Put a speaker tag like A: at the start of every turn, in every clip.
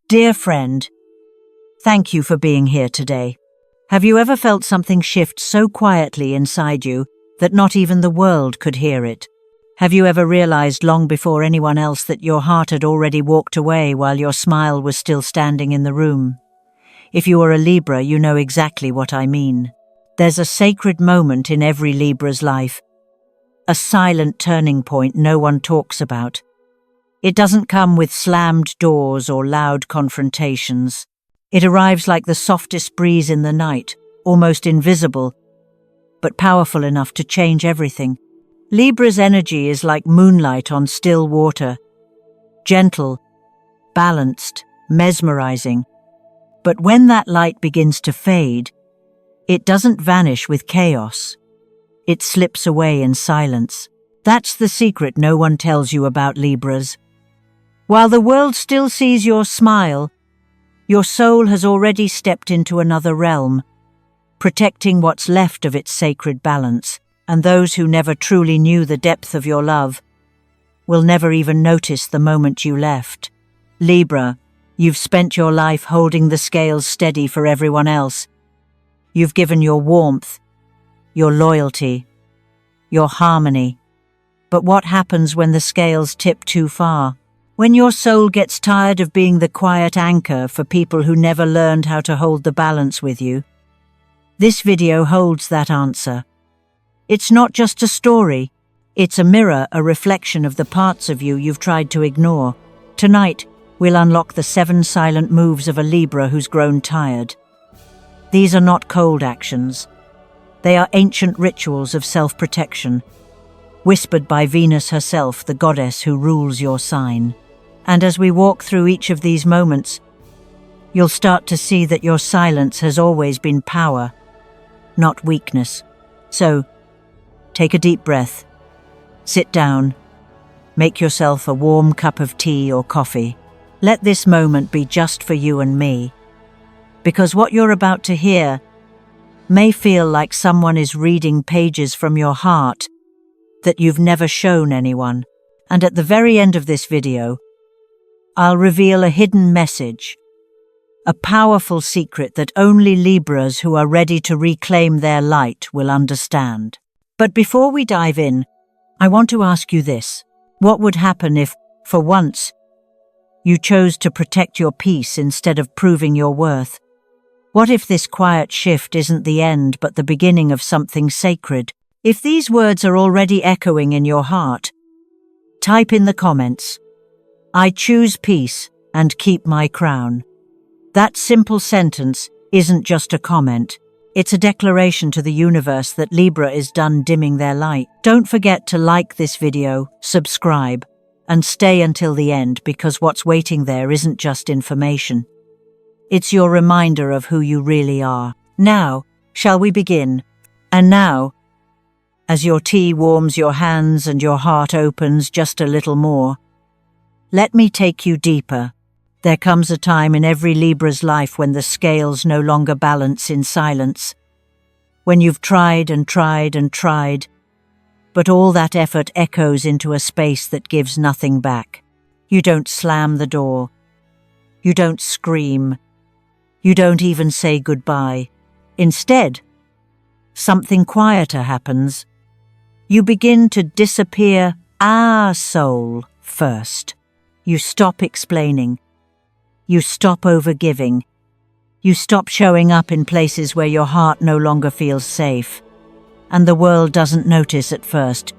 A: Dear friend, thank you for being here today. Have you ever felt something shift so quietly inside you that not even the world could hear it? Have you ever realized long before anyone else that your heart had already walked away while your smile was still standing in the room? If you are a Libra, you know exactly what I mean. There's a sacred moment in every Libra's life, a silent turning point no one talks about. It doesn't come with slammed doors or loud confrontations. It arrives like the softest breeze in the night, almost invisible, but powerful enough to change everything. Libra's energy is like moonlight on still water, gentle, balanced, mesmerizing. But when that light begins to fade, it doesn't vanish with chaos. It slips away in silence. That's the secret no one tells you about Libras. While the world still sees your smile, your soul has already stepped into another realm, protecting what's left of its sacred balance, and those who never truly knew the depth of your love will never even notice the moment you left. Libra, you've spent your life holding the scales steady for everyone else. You've given your warmth, your loyalty, your harmony. But what happens when the scales tip too far? When your soul gets tired of being the quiet anchor for people who never learned how to hold the balance with you? This video holds that answer. It's not just a story. It's a mirror, a reflection of the parts of you you've tried to ignore. Tonight, we'll unlock the 7 silent moves of a Libra who's grown tired. These are not cold actions. They are ancient rituals of self-protection, whispered by Venus herself, the goddess who rules your sign. And as we walk through each of these moments, you'll start to see that your silence has always been power, not weakness. So, take a deep breath, sit down, make yourself a warm cup of tea or coffee. Let this moment be just for you and me, because what you're about to hear may feel like someone is reading pages from your heart that you've never shown anyone. And at the very end of this video, I'll reveal a hidden message, a powerful secret that only Libras who are ready to reclaim their light will understand. But before we dive in, I want to ask you this. What would happen if, for once, you chose to protect your peace instead of proving your worth? What if this quiet shift isn't the end but the beginning of something sacred? If these words are already echoing in your heart, type in the comments, "I choose peace and keep my crown." That simple sentence isn't just a comment. It's a declaration to the universe that Libra is done dimming their light. Don't forget to like this video, subscribe, and stay until the end, because what's waiting there isn't just information. It's your reminder of who you really are. Now, shall we begin? And now, as your tea warms your hands and your heart opens just a little more, let me take you deeper. There comes a time in every Libra's life when the scales no longer balance in silence. When you've tried and tried and tried, but all that effort echoes into a space that gives nothing back. You don't slam the door. You don't scream. You don't even say goodbye. Instead, something quieter happens. You begin to disappear, soul, first. You stop explaining. You stop overgiving. You stop showing up in places where your heart no longer feels safe. And the world doesn't notice at first,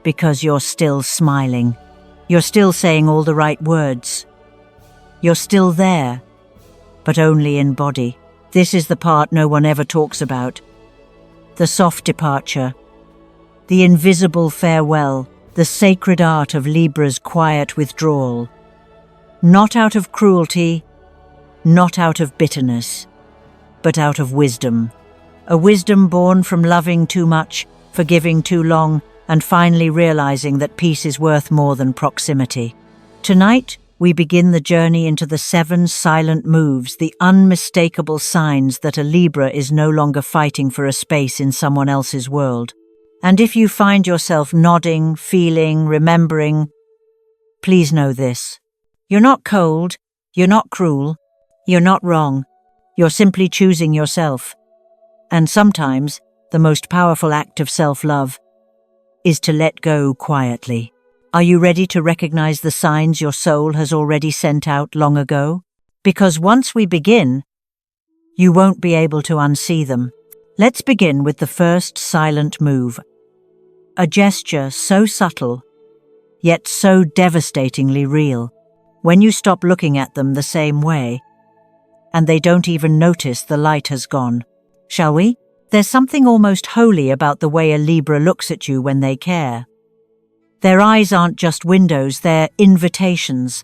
A: because you're still smiling. You're still saying all the right words. You're still there, but only in body. This is the part no one ever talks about. The soft departure. The invisible farewell. The sacred art of Libra's quiet withdrawal. Not out of cruelty, not out of bitterness, but out of wisdom. A wisdom born from loving too much, forgiving too long, and finally realizing that peace is worth more than proximity. Tonight, we begin the journey into the 7 silent moves, the unmistakable signs that a Libra is no longer fighting for a space in someone else's world. And if you find yourself nodding, feeling, remembering, please know this. You're not cold, You're not cruel. You're not wrong. You're simply choosing yourself. And sometimes, the most powerful act of self-love is to let go quietly. Are you ready to recognize the signs your soul has already sent out long ago? Because once we begin, you won't be able to unsee them. Let's begin with the first silent move. A gesture so subtle, yet so devastatingly real. When you stop looking at them the same way, and they don't even notice the light has gone. Shall we? There's something almost holy about the way a Libra looks at you when they care. Their eyes aren't just windows, they're invitations.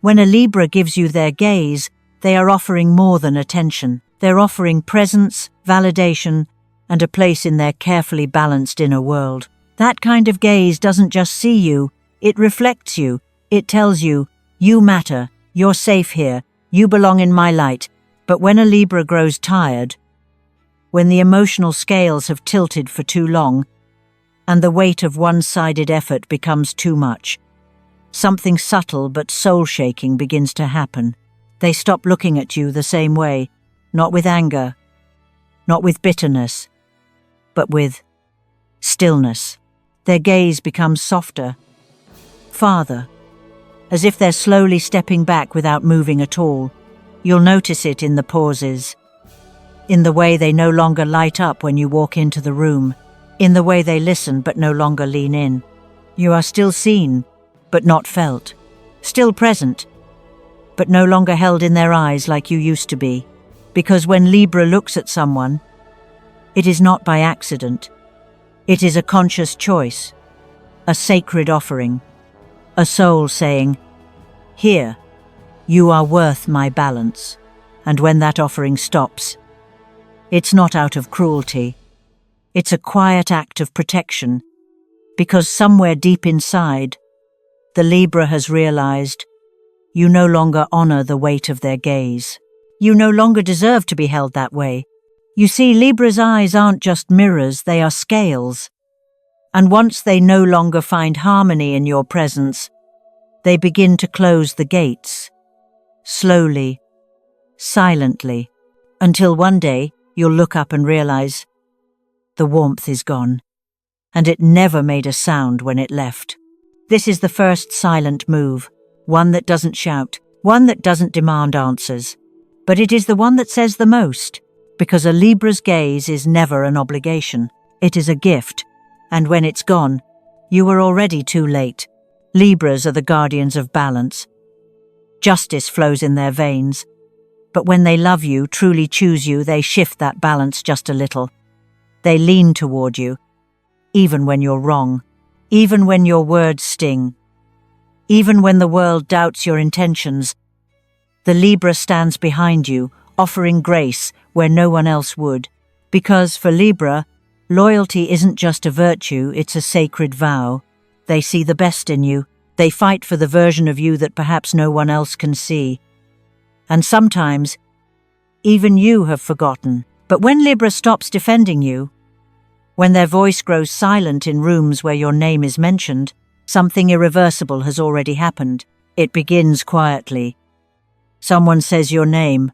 A: When a Libra gives you their gaze, they are offering more than attention. They're offering presence, validation, and a place in their carefully balanced inner world. That kind of gaze doesn't just see you, it reflects you. It tells you, you matter, you're safe here, you belong in my light. But when a Libra grows tired, when the emotional scales have tilted for too long, and the weight of one-sided effort becomes too much, something subtle but soul-shaking begins to happen. They stop looking at you the same way, not with anger, not with bitterness, but with stillness. Their gaze becomes softer, farther, as if they're slowly stepping back without moving at all. You'll notice it in the pauses, in the way they no longer light up when you walk into the room, in the way they listen but no longer lean in. You are still seen, but not felt, still present, but no longer held in their eyes like you used to be. Because when Libra looks at someone, it is not by accident. It is a conscious choice, a sacred offering, a soul saying, "Here, you are worth my balance." And when that offering stops, it's not out of cruelty. It's a quiet act of protection, because somewhere deep inside, the Libra has realized you no longer honor the weight of their gaze. You no longer deserve to be held that way. You see, Libra's eyes aren't just mirrors, they are scales. And once they no longer find harmony in your presence, they begin to close the gates, slowly, silently, until one day you'll look up and realize the warmth is gone, and it never made a sound when it left. This is the first silent move, one that doesn't shout, one that doesn't demand answers, but it is the one that says the most, because a Libra's gaze is never an obligation. It is a gift, and when it's gone, you are already too late. Libras are the guardians of balance. Justice flows in their veins, but when they love you, truly choose you, they shift that balance just a little. They lean toward you, even when you're wrong, even when your words sting, even when the world doubts your intentions. The Libra stands behind you, offering grace where no one else would. Because for Libra, loyalty isn't just a virtue, it's a sacred vow. They see the best in you. They fight for the version of you that perhaps no one else can see. And sometimes, even you have forgotten. But when Libra stops defending you, when their voice grows silent in rooms where your name is mentioned, something irreversible has already happened. It begins quietly. Someone says your name,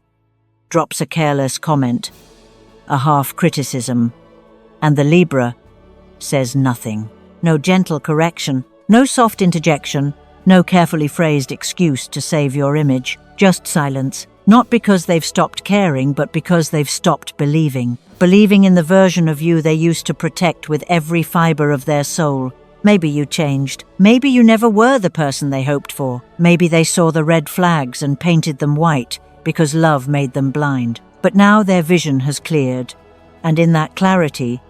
A: drops a careless comment, a half-criticism, and the Libra says nothing. No gentle correction, no soft interjection, no carefully phrased excuse to save your image, just silence. Not because they've stopped caring, but because they've stopped believing. Believing in the version of you they used to protect with every fiber of their soul. Maybe you changed. Maybe you never were the person they hoped for. Maybe they saw the red flags and painted them white because love made them blind. But now their vision has cleared, and in that clarity,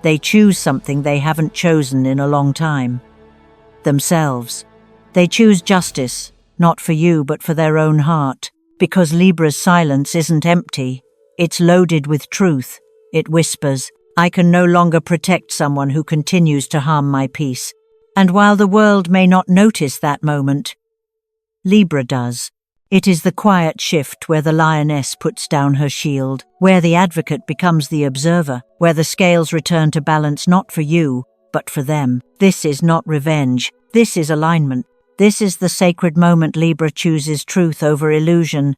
A: they choose something they haven't chosen in a long time. Themselves. They choose justice, not for you but for their own heart. Because Libra's silence isn't empty, it's loaded with truth. It whispers, I can no longer protect someone who continues to harm my peace. And while the world may not notice that moment, Libra does. It is the quiet shift where the lioness puts down her shield, where the advocate becomes the observer, where the scales return to balance not for you, but for them. This is not revenge. This is alignment. This is the sacred moment Libra chooses truth over illusion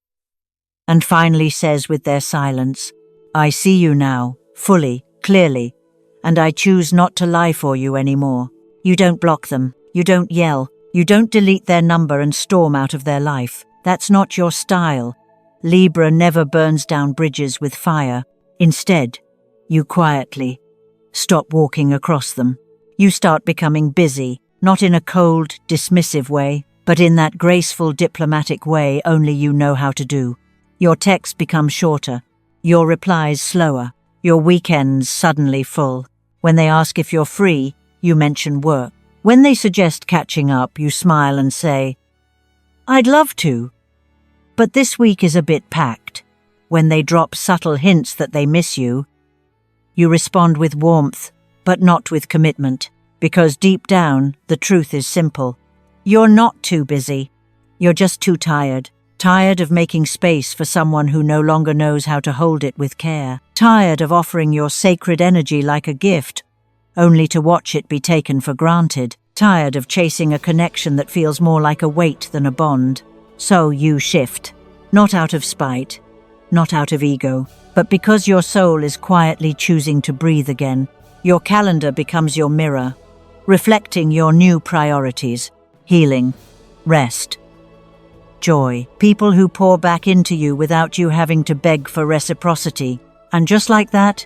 A: and finally says with their silence, I see you now, fully, clearly, and I choose not to lie for you anymore. You don't block them, you don't yell, you don't delete their number and storm out of their life. That's not your style. Libra never burns down bridges with fire. Instead, you quietly stop walking across them. You start becoming busy, not in a cold, dismissive way, but in that graceful, diplomatic way only you know how to do. Your texts become shorter, your replies slower, your weekends suddenly full. When they ask if you're free, you mention work. When they suggest catching up, you smile and say, I'd love to, but this week is a bit packed. When they drop subtle hints that they miss you, you respond with warmth, but not with commitment, because deep down, the truth is simple. You're not too busy. You're just too tired. Tired of making space for someone who no longer knows how to hold it with care. Tired of offering your sacred energy like a gift, only to watch it be taken for granted. Tired of chasing a connection that feels more like a weight than a bond. So you shift. Not out of spite, not out of ego, but because your soul is quietly choosing to breathe again. Your calendar becomes your mirror, reflecting your new priorities: healing, rest, joy. People who pour back into you without you having to beg for reciprocity. And just like that,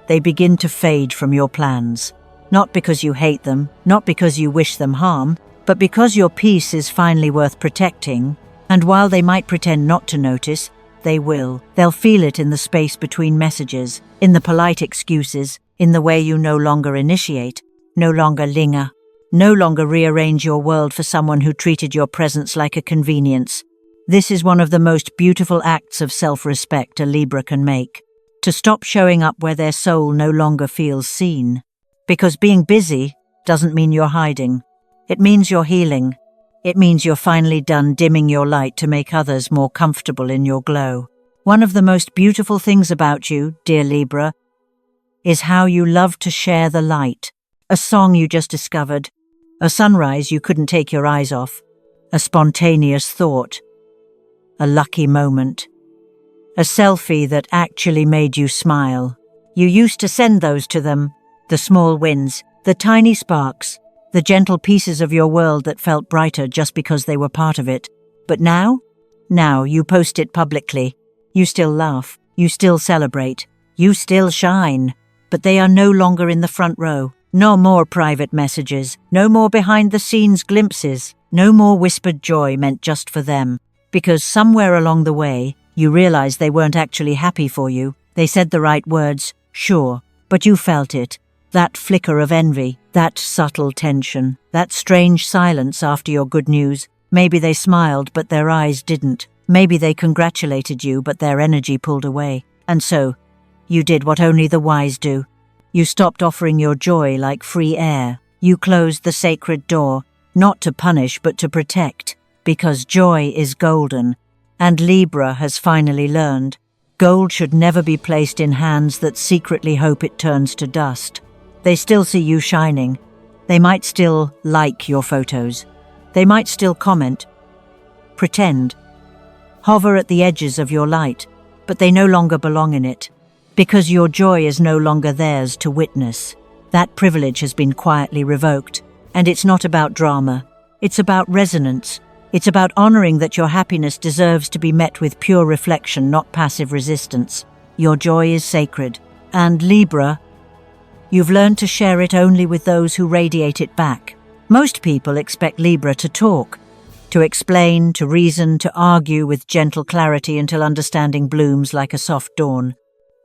A: they begin to fade from your plans. Not because you hate them, not because you wish them harm, but because your peace is finally worth protecting. And while they might pretend not to notice, they will. They'll feel it in the space between messages, in the polite excuses, in the way you no longer initiate, no longer linger, no longer rearrange your world for someone who treated your presence like a convenience. This is one of the most beautiful acts of self-respect a Libra can make. To stop showing up where their soul no longer feels seen. Because being busy doesn't mean you're hiding. It means you're healing. It means you're finally done dimming your light to make others more comfortable in your glow. One of the most beautiful things about you, dear Libra, is how you love to share the light. A song you just discovered, a sunrise you couldn't take your eyes off, a spontaneous thought, a lucky moment, a selfie that actually made you smile. You used to send those to them, the small wins, the tiny sparks, the gentle pieces of your world that felt brighter just because they were part of it. But now you post it publicly. You still laugh, you still celebrate, you still shine. But they are no longer in the front row. No more private messages, no more behind-the-scenes glimpses, no more whispered joy meant just for them. Because somewhere along the way, you realized they weren't actually happy for you. They said the right words, sure, but you felt it. That flicker of envy, that subtle tension, that strange silence after your good news. Maybe they smiled, but their eyes didn't. Maybe they congratulated you, but their energy pulled away. And so, you did what only the wise do. You stopped offering your joy like free air. You closed the sacred door, not to punish but to protect. Because joy is golden. And Libra has finally learned. Gold should never be placed in hands that secretly hope it turns to dust. They still see you shining. They might still like your photos. They might still comment, pretend, hover at the edges of your light, but they no longer belong in it. Because your joy is no longer theirs to witness. That privilege has been quietly revoked. And it's not about drama. It's about resonance. It's about honoring that your happiness deserves to be met with pure reflection, not passive resistance. Your joy is sacred. And Libra, you've learned to share it only with those who radiate it back. Most people expect Libra to talk, to explain, to reason, to argue with gentle clarity until understanding blooms like a soft dawn.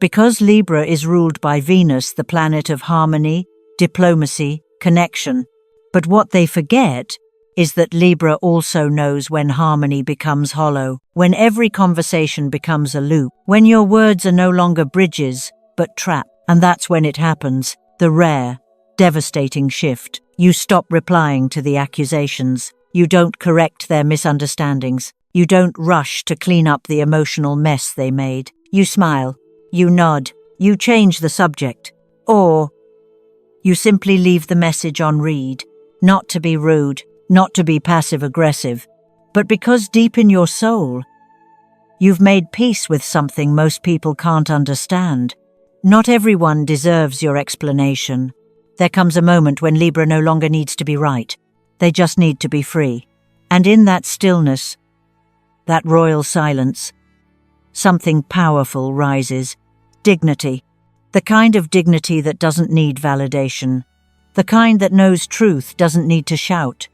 A: Because Libra is ruled by Venus, the planet of harmony, diplomacy, connection. But what they forget is that Libra also knows when harmony becomes hollow, when every conversation becomes a loop, when your words are no longer bridges, but traps. And that's when it happens, the rare, devastating shift. You stop replying to the accusations. You don't correct their misunderstandings. You don't rush to clean up the emotional mess they made. You smile. You nod. You change the subject. Or you simply leave the message on read. Not to be rude, not to be passive-aggressive, but because deep in your soul, you've made peace with something most people can't understand. Not everyone deserves your explanation. There comes a moment when Libra no longer needs to be right. They just need to be free. And in that stillness, that royal silence, something powerful rises. Dignity. The kind of dignity that doesn't need validation. The kind that knows truth doesn't need to shout.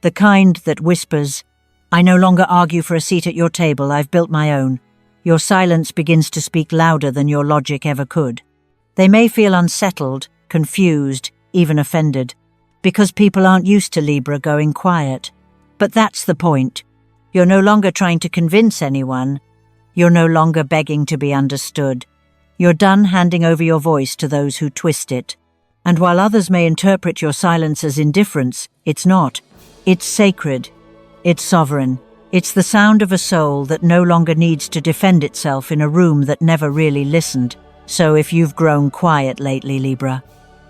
A: The kind that whispers, "I no longer argue for a seat at your table, I've built my own." Your silence begins to speak louder than your logic ever could. They may feel unsettled, confused, even offended, because people aren't used to Libra going quiet. But that's the point. You're no longer trying to convince anyone. You're no longer begging to be understood. You're done handing over your voice to those who twist it. And while others may interpret your silence as indifference, it's not. It's sacred. It's sovereign. It's the sound of a soul that no longer needs to defend itself in a room that never really listened. So if you've grown quiet lately, Libra,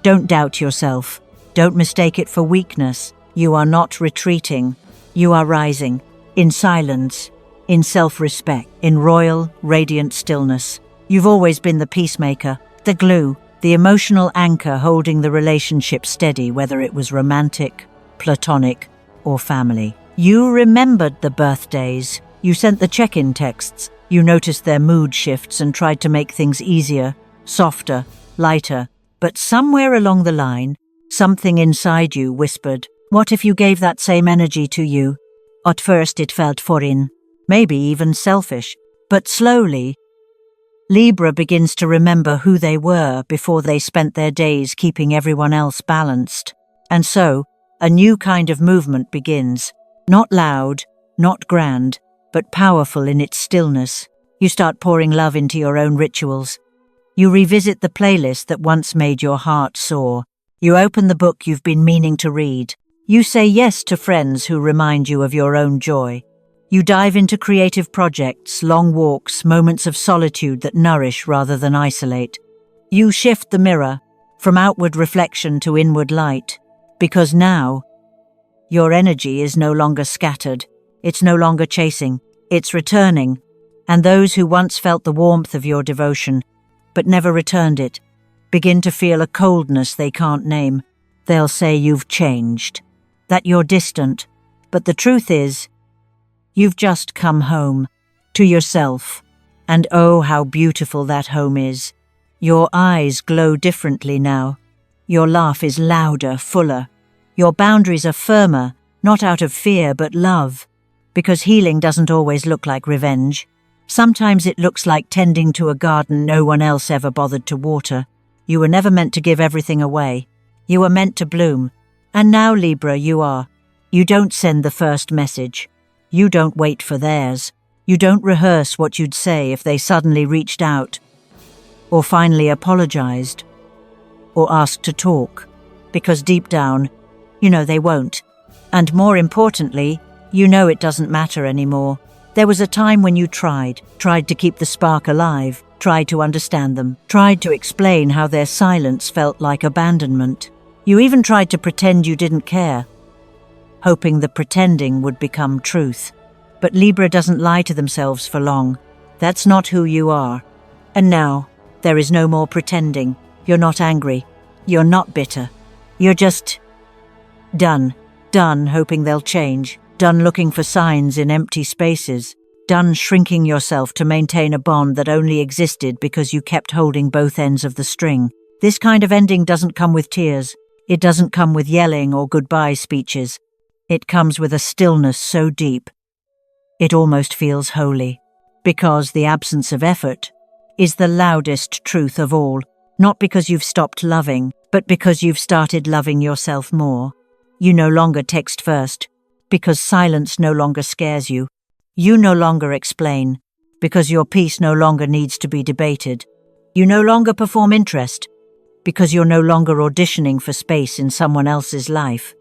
A: don't doubt yourself. Don't mistake it for weakness. You are not retreating. You are rising. In silence. In self-respect. In royal, radiant stillness. You've always been the peacemaker. The glue. The emotional anchor holding the relationship steady, whether it was romantic, platonic, or family. You remembered the birthdays. You sent the check-in texts. You noticed their mood shifts and tried to make things easier, softer, lighter. But somewhere along the line, something inside you whispered, "What if you gave that same energy to you?" At first it felt foreign, maybe even selfish. But slowly, Libra begins to remember who they were before they spent their days keeping everyone else balanced. And so, a new kind of movement begins. Not loud, not grand, but powerful in its stillness. You start pouring love into your own rituals. You revisit the playlist that once made your heart soar. You open the book you've been meaning to read. You say yes to friends who remind you of your own joy. You dive into creative projects, long walks, moments of solitude that nourish rather than isolate. You shift the mirror from outward reflection to inward light, because now your energy is no longer scattered. It's no longer chasing. It's returning. And those who once felt the warmth of your devotion, but never returned it, begin to feel a coldness they can't name. They'll say you've changed, that you're distant. But the truth is, you've just come home, to yourself. And oh, how beautiful that home is. Your eyes glow differently now. Your laugh is louder, fuller. Your boundaries are firmer, not out of fear but love. Because healing doesn't always look like revenge. Sometimes it looks like tending to a garden no one else ever bothered to water. You were never meant to give everything away. You were meant to bloom. And now, Libra, you are. You don't send the first message. You don't wait for theirs. You don't rehearse what you'd say if they suddenly reached out, or finally apologized, or asked to talk. Because deep down, you know they won't. And more importantly, you know it doesn't matter anymore. There was a time when you tried to keep the spark alive, tried to understand them, tried to explain how their silence felt like abandonment. You even tried to pretend you didn't care, hoping the pretending would become truth. But Libra doesn't lie to themselves for long. That's not who you are. And now, there is no more pretending. You're not angry. You're not bitter. You're just done. Done hoping they'll change. Done looking for signs in empty spaces. Done shrinking yourself to maintain a bond that only existed because you kept holding both ends of the string. This kind of ending doesn't come with tears. It doesn't come with yelling or goodbye speeches. It comes with a stillness so deep, it almost feels holy. Because the absence of effort is the loudest truth of all. Not because you've stopped loving, but because you've started loving yourself more. You no longer text first, because silence no longer scares you. You no longer explain, because your peace no longer needs to be debated. You no longer perform interest, because you're no longer auditioning for space in someone else's life.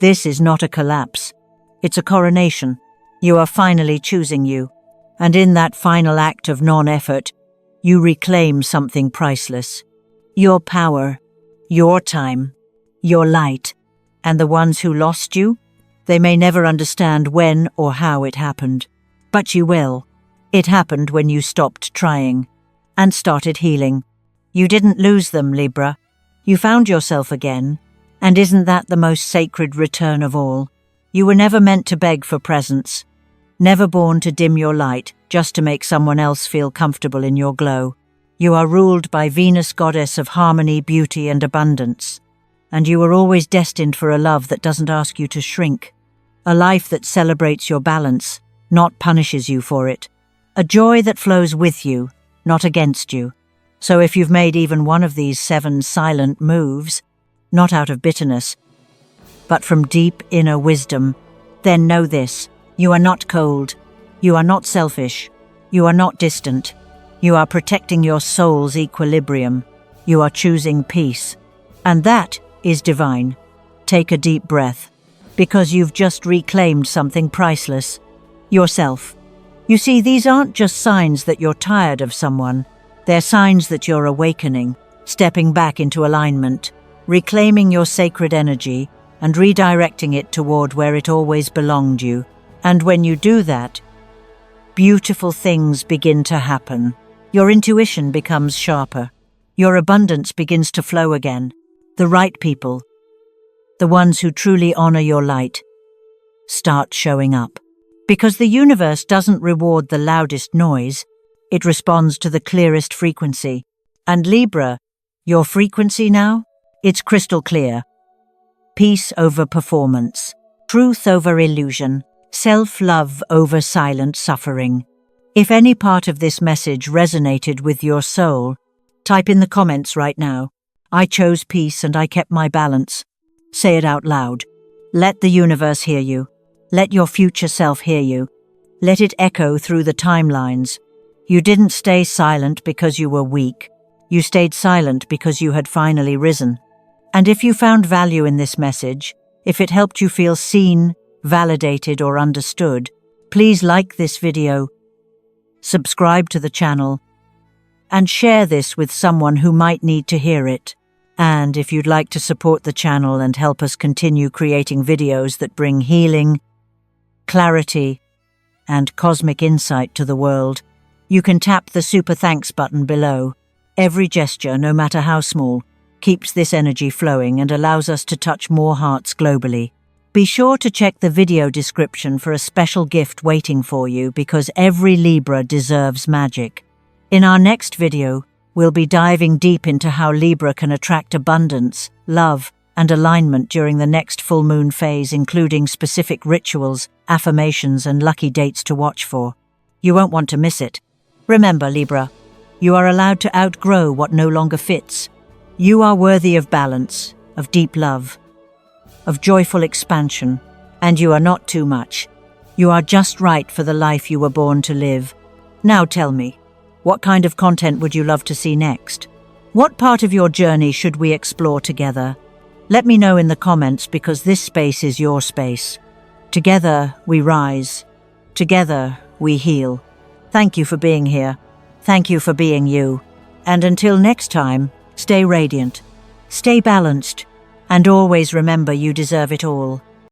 A: This is not a collapse. It's a coronation. You are finally choosing you. And in that final act of non-effort, you reclaim something priceless. Your power, your time, your light. And the ones who lost you? They may never understand when or how it happened, but you will. It happened when you stopped trying and started healing. You didn't lose them, Libra. You found yourself again, and isn't that the most sacred return of all? You were never meant to beg for presents, never born to dim your light just to make someone else feel comfortable in your glow. You are ruled by Venus, goddess of harmony, beauty, and abundance, and you were always destined for a love that doesn't ask you to shrink, a life that celebrates your balance, not punishes you for it, a joy that flows with you, not against you. So if you've made even one of these 7 silent moves, not out of bitterness, but from deep inner wisdom, then know this: you are not cold, you are not selfish, you are not distant, you are protecting your soul's equilibrium, you are choosing peace, and that is divine. Take a deep breath, because you've just reclaimed something priceless: yourself. You see, these aren't just signs that you're tired of someone, they're signs that you're awakening, stepping back into alignment, reclaiming your sacred energy and redirecting it toward where it always belonged you. And when you do that, beautiful things begin to happen. Your intuition becomes sharper. Your abundance begins to flow again. The right people, the ones who truly honor your light, start showing up. Because the universe doesn't reward the loudest noise, it responds to the clearest frequency. And Libra, your frequency now? It's crystal clear. Peace over performance, truth over illusion, self-love over silent suffering. If any part of this message resonated with your soul, type in the comments right now: I chose peace and I kept my balance. Say it out loud. Let the universe hear you. Let your future self hear you. Let it echo through the timelines. You didn't stay silent because you were weak. You stayed silent because you had finally risen. And if you found value in this message, if it helped you feel seen, validated, or understood, please like this video, subscribe to the channel, and share this with someone who might need to hear it. And if you'd like to support the channel and help us continue creating videos that bring healing, clarity, and cosmic insight to the world, you can tap the super thanks button below. Every gesture, no matter how small, keeps this energy flowing and allows us to touch more hearts globally. Be sure to check the video description for a special gift waiting for you, because every Libra deserves magic. In our next video, we'll be diving deep into how Libra can attract abundance, love, and alignment during the next full moon phase, including specific rituals, affirmations, and lucky dates to watch for. You won't want to miss it. Remember, Libra, you are allowed to outgrow what no longer fits. You are worthy of balance, of deep love, of joyful expansion, and you are not too much. You are just right for the life you were born to live. Now tell me, what kind of content would you love to see next? What part of your journey should we explore together? Let me know in the comments, because this space is your space. Together we rise. Together we heal. Thank you for being here. Thank you for being you. And until next time, stay radiant, stay balanced, and always remember you deserve it all.